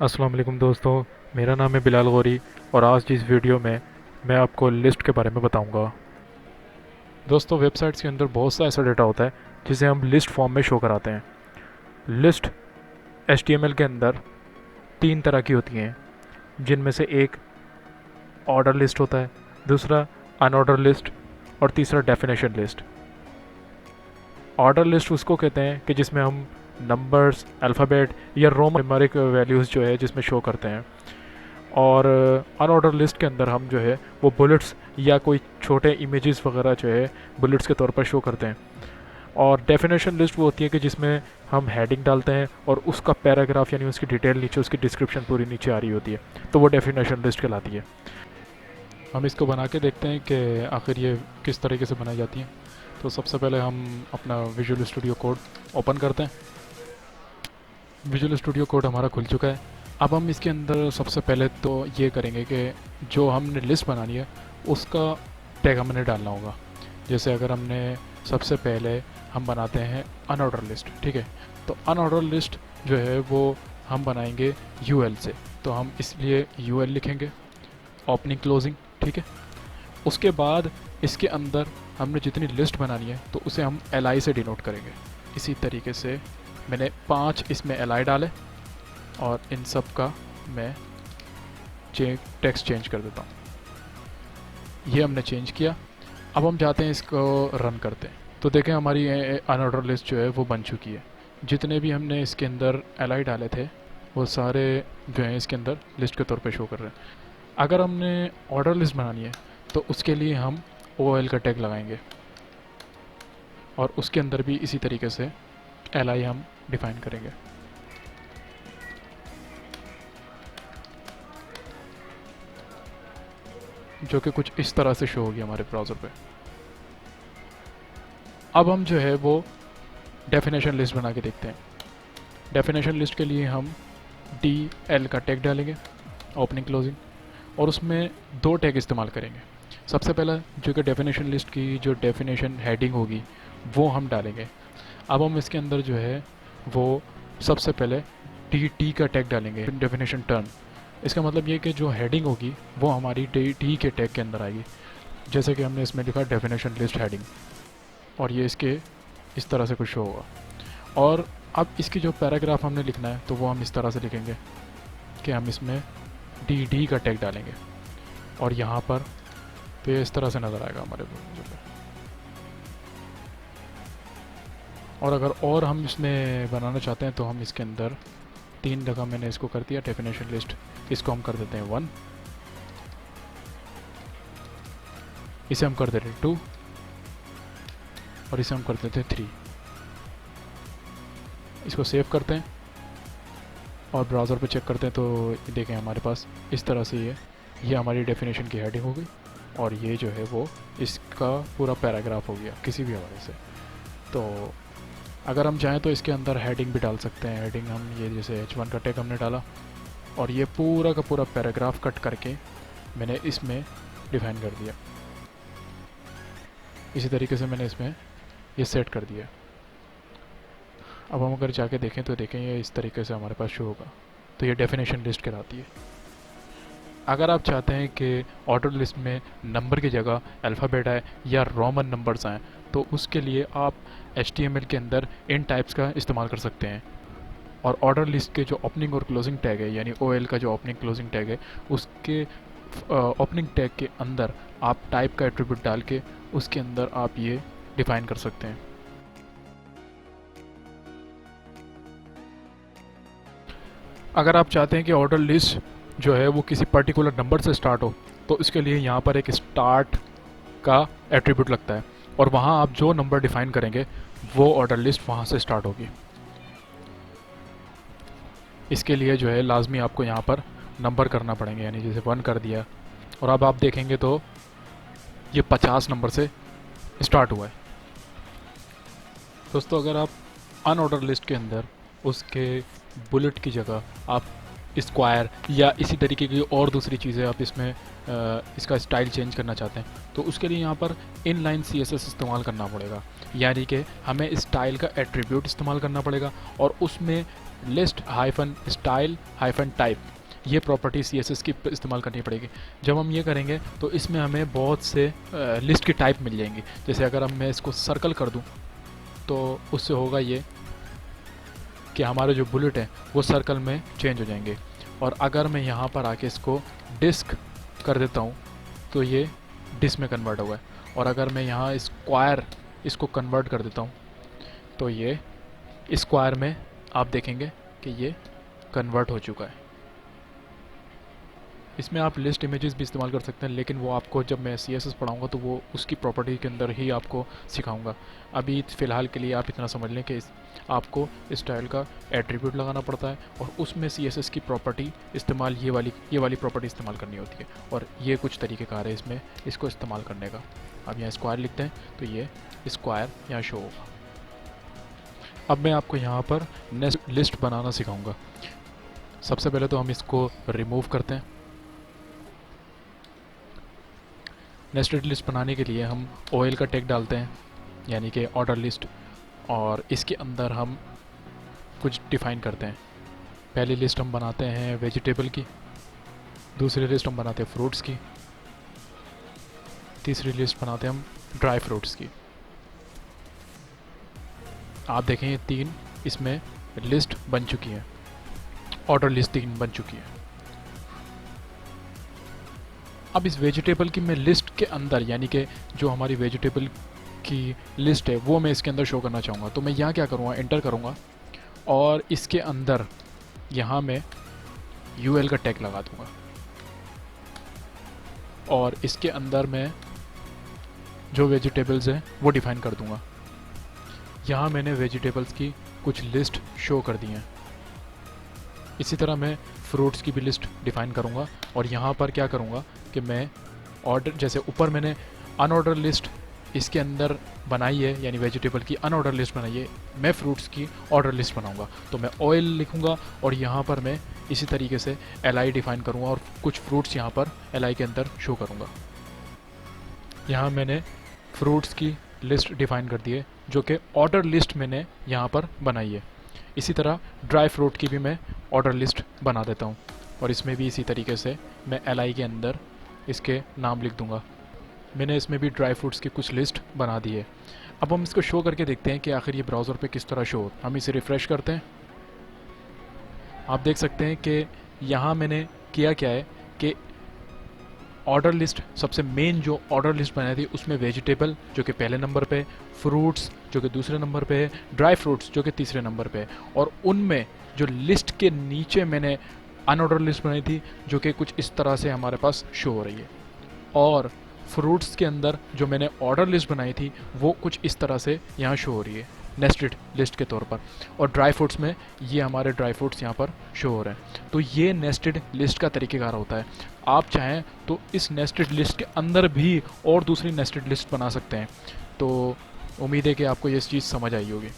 अस्सलाम वालेकुम दोस्तों। मेरा नाम है बिलाल गौरी और आज की इस वीडियो में मैं आपको लिस्ट के बारे में बताऊंगा। दोस्तों, वेबसाइट्स के अंदर बहुत सा ऐसा डेटा होता है जिसे हम लिस्ट फॉर्म में शो कराते हैं। लिस्ट HTML के अंदर तीन तरह की होती हैं, जिनमें से एक ऑर्डर लिस्ट होता है, दूसरा अनऑर्डर लिस्ट और तीसरा डेफिनेशन लिस्ट। ऑर्डर लिस्ट उसको कहते हैं कि जिसमें हम नंबर्स, अल्फ़ाबेट या रोमन न्यूमेरिक वैल्यूज़ जो है जिसमें शो करते हैं। और अनऑर्डर लिस्ट के अंदर हम जो है वो बुलेट्स या कोई छोटे इमेजेस वगैरह जो है बुलेट्स के तौर पर शो करते हैं। और डेफिनेशन लिस्ट वो होती है कि जिसमें हम हेडिंग डालते हैं और उसका पैराग्राफ यानी उसकी डिटेल नीचे, उसकी डिस्क्रिप्शन पूरी नीचे आ रही होती है, तो वो डेफिनेशन लिस्ट कहलाती है। हम इसको बना के देखते हैं कि आखिर ये किस तरीके से बनाई जाती हैं। तो सबसे पहले हम अपना विजुअल स्टूडियो कोड ओपन करते हैं। विजुअल स्टूडियो कोड हमारा खुल चुका है। अब हम इसके अंदर सबसे पहले तो ये करेंगे कि जो हमने लिस्ट बनानी है उसका टैग हमने डालना होगा। जैसे अगर हमने सबसे पहले हम बनाते हैं अनऑर्डर लिस्ट, ठीक है। तो अनऑर्डर लिस्ट जो है वो हम बनाएंगे UL से, तो हम इसलिए UL लिखेंगे, ओपनिंग क्लोजिंग, ठीक है। उसके बाद इसके अंदर हमने जितनी लिस्ट बनानी है तो उसे हम LI से डिनोट करेंगे। इसी तरीके से मैंने 5 इसमें LI डाले और इन सब का मैं टेक्स्ट चेंज कर देता हूँ। ये हमने चेंज किया। अब हम जाते हैं इसको रन करते हैं, तो देखें हमारी अनऑर्डर लिस्ट जो है वो बन चुकी है। जितने भी हमने इसके अंदर LI डाले थे वो सारे जो हैं इसके अंदर लिस्ट के तौर पे शो कर रहे हैं। अगर हमने ऑर्डर लिस्ट बनानी है तो उसके लिए हम OL का टैग लगाएंगे और उसके अंदर भी इसी तरीके से LI हम डिफाइन करेंगे। जो कि कुछ इस तरह से शो होगी हमारे ब्राउज़र पे। अब हम जो है वो डेफिनेशन लिस्ट बना के देखते हैं। डेफिनेशन लिस्ट के लिए हम DL का टैग डालेंगे, ओपनिंग क्लोजिंग, और उसमें 2 टैग इस्तेमाल करेंगे। सबसे पहला जो कि डेफिनेशन लिस्ट की जो डेफिनेशन हेडिंग होगी वो हम डालेंगे। अब हम इसके अंदर जो है वो सबसे पहले DT का टैग डालेंगे, डेफिनेशन टर्न। इसका मतलब ये कि जो हेडिंग होगी वो हमारी DT के टैग के अंदर आएगी। जैसे कि हमने इसमें लिखा डेफिनेशन लिस्ट हेडिंग, और ये इसके इस तरह से कुछ शो होगा। और अब इसकी जो पैराग्राफ हमने लिखना है तो वो हम इस तरह से लिखेंगे कि हम इसमें DD का टैग डालेंगे और यहाँ पर तो ये इस तरह से नज़र आएगा हमारे ब्राउज़र पे। और अगर और हम इसमें बनाना चाहते हैं तो हम इसके अंदर 3 जगह मैंने इसको कर दिया डेफिनेशन लिस्ट, इसको हम कर देते हैं 1, इसे हम कर देते हैं 2 और इसे हम कर देते हैं 3। इसको सेव करते हैं और ब्राउज़र पे चेक करते हैं तो देखें हमारे पास इस तरह से ये हमारी डेफिनेशन की हेडिंग हो गई और ये जो है वो इसका पूरा पैराग्राफ हो गया किसी भी हवाले से। तो अगर हम चाहें तो इसके अंदर हेडिंग भी डाल सकते हैं। हेडिंग हम ये जैसे H1 का टैग हमने डाला और ये पूरा का पूरा पैराग्राफ कट करके मैंने इसमें डिफाइन कर दिया। इसी तरीके से मैंने इसमें ये सेट कर दिया। अब हम अगर जाके देखें तो देखें ये इस तरीके से हमारे पास शो होगा, तो ये डेफिनेशन लिस्ट कहलाती है। अगर आप चाहते हैं कि ऑर्डर लिस्ट में नंबर की जगह अल्फ़ाबेट आए या रोमन नंबर्स आएँ तो उसके लिए आप HTML के अंदर इन टाइप्स का इस्तेमाल कर सकते हैं। और ऑर्डर लिस्ट के जो ओपनिंग और क्लोजिंग टैग है यानी OL का जो ओपनिंग क्लोजिंग टैग है उसके ओपनिंग टैग के अंदर आप टाइप का एट्रीब्यूट डाल के उसके अंदर आप ये डिफ़ाइन कर सकते हैं। अगर आप चाहते हैं कि ऑर्डर लिस्ट जो है वो किसी पर्टिकुलर नंबर से स्टार्ट हो तो इसके लिए यहाँ पर एक स्टार्ट का एट्रीब्यूट लगता है और वहाँ आप जो नंबर डिफ़ाइन करेंगे वो ऑर्डर लिस्ट वहाँ से स्टार्ट होगी। इसके लिए जो है लाजमी आपको यहाँ पर नंबर करना पड़ेंगे, यानी जैसे 1 कर दिया और अब आप देखेंगे तो ये 50 नंबर से स्टार्ट हुआ है। दोस्तों, अगर आप अनऑर्डर लिस्ट के अंदर उसके बुलेट की जगह आप स्क्वायर या इसी तरीके की और दूसरी चीज़ें आप इसमें इसका स्टाइल चेंज करना चाहते हैं, तो उसके लिए यहाँ पर इनलाइन CSS इस्तेमाल करना पड़ेगा। यानी कि हमें स्टाइल का एट्रीब्यूट इस्तेमाल करना पड़ेगा और उसमें list hyphen style hyphen type ये प्रॉपर्टी CSS की इस्तेमाल करनी पड़ेगी। जब हम ये करेंगे तो इसमें हमें बहुत से लिस्ट की टाइप मिल जाएंगी। जैसे अगर मैं इसको सर्कल कर दूँ तो उससे होगा ये कि हमारे जो बुलेट हैं वो सर्कल में चेंज हो जाएंगे। और अगर मैं यहाँ पर आके इसको डिस्क कर देता हूँ तो ये डिस्क में कन्वर्ट होगा। और अगर मैं यहाँ स्क्वायर इसको कन्वर्ट कर देता हूँ तो ये स्क्वायर में आप देखेंगे कि ये कन्वर्ट हो चुका है। इसमें आप लिस्ट इमेजेस भी इस्तेमाल कर सकते हैं, लेकिन वो आपको जब मैं CSS पढ़ाऊँगा तो वो उसकी प्रॉपर्टी के अंदर ही आपको सिखाऊंगा। अभी फ़िलहाल के लिए आप इतना समझ लें कि आपको स्टाइल का एट्रीब्यूट लगाना पड़ता है और उसमें CSS की प्रॉपर्टी इस्तेमाल ये वाली प्रॉपर्टी इस्तेमाल करनी होती है। और ये कुछ तरीक़ेकार है इसमें इसको इस्तेमाल करने का। अब यहाँ स्क्वायर लिखते हैं तो ये स्क्वायर यहाँ शो होगा। अब मैं आपको यहाँ पर नेक्स्ट लिस्ट बनाना सिखाऊँगा। सबसे पहले तो हम इसको रिमूव करते हैं। नेस्टेड लिस्ट बनाने के लिए हम OL का टैग डालते हैं, यानी कि ऑर्डर लिस्ट, और इसके अंदर हम कुछ डिफ़ाइन करते हैं। पहली लिस्ट हम बनाते हैं वेजिटेबल की, दूसरी लिस्ट हम बनाते हैं फ्रूट्स की, तीसरी लिस्ट बनाते हैं हम ड्राई फ्रूट्स की। आप देखें ये 3 इसमें लिस्ट बन चुकी है, ऑर्डर लिस्ट 3 बन चुकी है। अब इस वेजिटेबल की मैं लिस्ट के अंदर, यानी कि जो हमारी वेजिटेबल की लिस्ट है वो मैं इसके अंदर शो करना चाहूँगा। तो मैं यहाँ क्या करूँगा, एंटर करूँगा और इसके अंदर यहाँ मैं UL का टैग लगा दूँगा और इसके अंदर मैं जो वेजिटेबल्स हैं वो डिफ़ाइन कर दूँगा। यहाँ मैंने वेजिटेबल्स की कुछ लिस्ट शो कर दी हैं। इसी तरह मैं फ्रूट्स की भी लिस्ट डिफ़ाइन करूँगा और यहाँ पर क्या करूँगा कि मैं ऑर्डर, जैसे ऊपर मैंने अनऑर्डर लिस्ट इसके अंदर बनाई है, यानी वेजिटेबल की अनऑर्डर लिस्ट बनाई है, मैं फ्रूट्स की ऑर्डर लिस्ट बनाऊँगा। तो मैं OL लिखूँगा और यहाँ पर मैं इसी तरीके से LI डिफ़ाइन करूँगा और कुछ फ्रूट्स यहाँ पर LI के अंदर शो करूँगा। यहाँ मैंने फ्रूट्स की लिस्ट डिफ़ाइन कर दी है जो कि ऑर्डर लिस्ट मैंने यहाँ पर बनाई है। इसी तरह ड्राई फ्रूट की भी मैं ऑर्डर लिस्ट बना देता हूँ और इसमें भी इसी तरीके से मैं LI के अंदर इसके नाम लिख दूँगा। मैंने इसमें भी ड्राई फ्रूट्स की कुछ लिस्ट बना दी है। अब हम इसको शो करके देखते हैं कि आखिर ये ब्राउज़र पे किस तरह शो हो। हम इसे रिफ़्रेश करते हैं। आप देख सकते हैं कि यहाँ मैंने किया क्या है कि ऑर्डर लिस्ट, सबसे मेन जो ऑर्डर लिस्ट बनाई थी उसमें वेजिटेबल जो कि पहले नंबर पे, फ्रूट्स जो कि दूसरे नंबर पे है, ड्राई फ्रूट्स जो कि तीसरे नंबर पे है, और उनमें जो लिस्ट के नीचे मैंने अनऑर्डर लिस्ट बनाई थी जो कि कुछ इस तरह से हमारे पास शो हो रही है। और फ्रूट्स के अंदर जो मैंने ऑर्डर लिस्ट बनाई थी वो कुछ इस तरह से यहाँ शो हो रही है नेस्टेड लिस्ट के तौर पर। और ड्राई फ्रूट्स में ये हमारे ड्राई फ्रूट्स यहाँ पर शो हो रहे हैं। तो ये नेस्टेड लिस्ट का तरीक़ेकार होता है। आप चाहें तो इस नेस्टेड लिस्ट के अंदर भी और दूसरी नेस्टेड लिस्ट बना सकते हैं। तो उम्मीद है कि आपको ये चीज़ समझ आई होगी।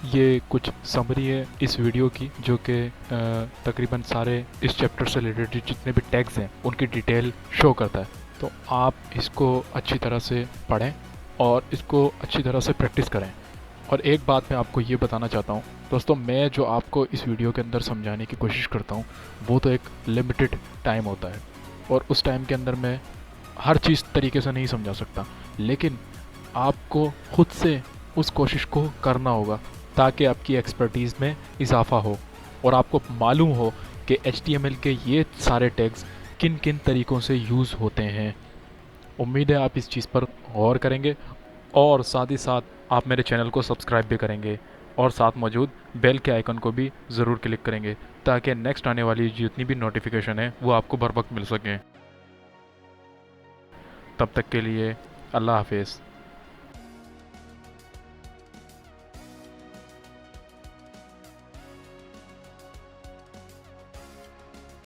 ये कुछ समरी है इस वीडियो की जो कि तकरीबन सारे इस चैप्टर से रिलेटेड जितने भी टैग्स हैं उनकी डिटेल शो करता है। तो आप इसको अच्छी तरह से पढ़ें और इसको अच्छी तरह से प्रैक्टिस करें। और एक बात मैं आपको ये बताना चाहता हूँ दोस्तों, मैं जो आपको इस वीडियो के अंदर समझाने की कोशिश करता हूँ वो तो एक लिमिटेड टाइम होता है और उस टाइम के अंदर मैं हर चीज़ तरीके से नहीं समझा सकता, लेकिन आपको खुद से उस कोशिश को करना होगा ताकि आपकी एक्सपर्टीज़ में इजाफ़ा हो और आपको मालूम हो कि HTML के ये सारे टैग्स किन किन तरीक़ों से यूज़ होते हैं। उम्मीद है आप इस चीज़ पर गौर करेंगे और साथ ही साथ आप मेरे चैनल को सब्सक्राइब भी करेंगे और साथ मौजूद बेल के आइकन को भी ज़रूर क्लिक करेंगे ताकि नेक्स्ट आने वाली जितनी भी नोटिफिकेशन है वो आपको बर वक्त मिल सकें। तब तक के लिए अल्लाह हाफिज़।